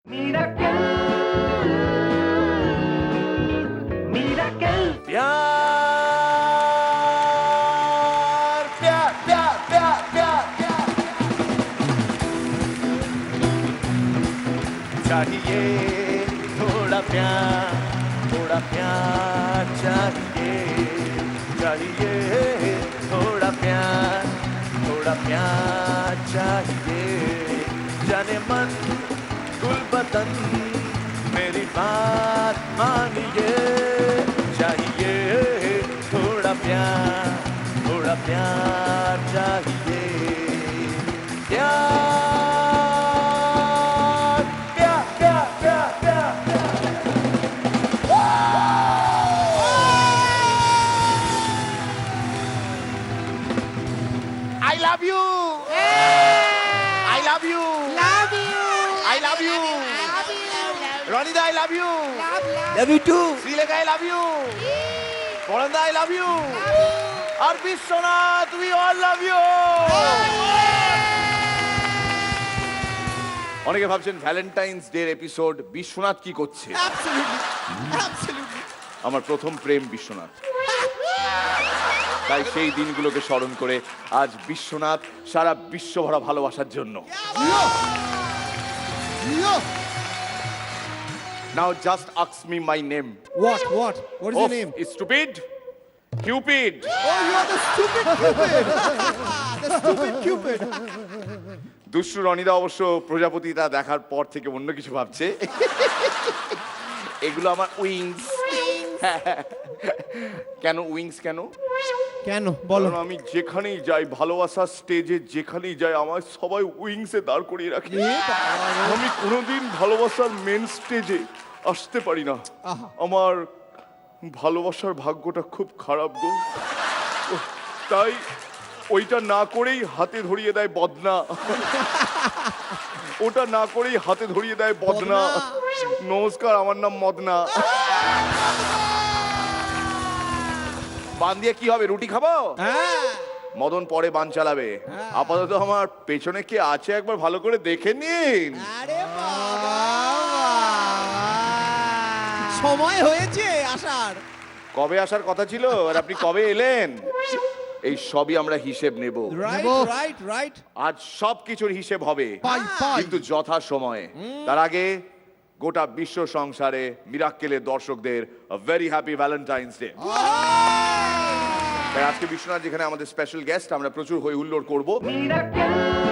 Miracle, miracle. प्यार प्यार प्यार प्यार प्यार प्यार चाहिए थोड़ा प्यार चाहिए चाहिए थोड़ा प्यार चाहिए जाने मन गुल बदन मेरी बात मानिए चाहिए थोड़ा प्यार चाहिए प्यार प्यार प्यार प्यार प्यार I love you I love you Love you. I love you Love you. Ronida I love you Love you too. Srileka I love you Poranda I love you R Biswanath we all love you অনেকে ভাবছেন Valentine's day episode Biswanath কি করছে Absolutely. Absolutely. আমার প্রথম প্রেম বিশ্বনাথ তাই সেই দিনগুলোকে স্মরণ করে আজ বিশ্বনাথ সারা বিশ্ব ভরা ভালোবাসার জন্য Yo. Now just ask me my name. What? What? What is your name? Stupid Cupid Oh, you are the stupid Cupid. The stupid Cupid. দুষ্টু রনিদা অবশ্য প্রজাপতিটা দেখার পর থেকে অন্য কিছু ভাবছে এগুলো আমার উইংস কেন উইংস কেন কেন বলো? কারণ আমি যেখানেই যাই ভালোবাসার স্টেজে যেখানেই যাই আমার সবাই উইংসে দাঁড় করিয়ে রাখে আমি কোনোদিন ভালোবাসার মেন স্টেজে আসতে পারি না আহা। আমার ভালোবাসার ভাগ্যটা খুব খারাপ গো ওহ, তাই ওইটা না করেই হাতে ধরিয়ে দেয় বদনা ওটা না করেই হাতে ধরিয়ে দেয় বদনা নমস্কার আমার নাম মদনা বান দিয়ে কি হবে রুটি খাবো হ্যাঁ। মদন পরে বান চালাবে আপাতত আমার পেছনে কে আছে একবার ভালো করে দেখে নিন আরে বাবা। সময় হয়েছে আসার। কবে আসার কথা ছিল আর আপনি কবে এলেন এই সবই আমরা হিসেব নেব রাইট রাইট রাইট। আজ সব কিছুর হিসেব হবে পাই, পাই। কিন্তু যথা সময়ে তার আগে গোটা বিশ্ব সংসারে মিরাক্কেলের দর্শকদের ভেরি হ্যাপি ভ্যালেন্টাইন্স ডে তাই আজকে বিশ্বনাথ যেখানে আমাদের স্পেশাল গেস্ট আমরা প্রচুর হই হুল্লোড় করবো Miracle,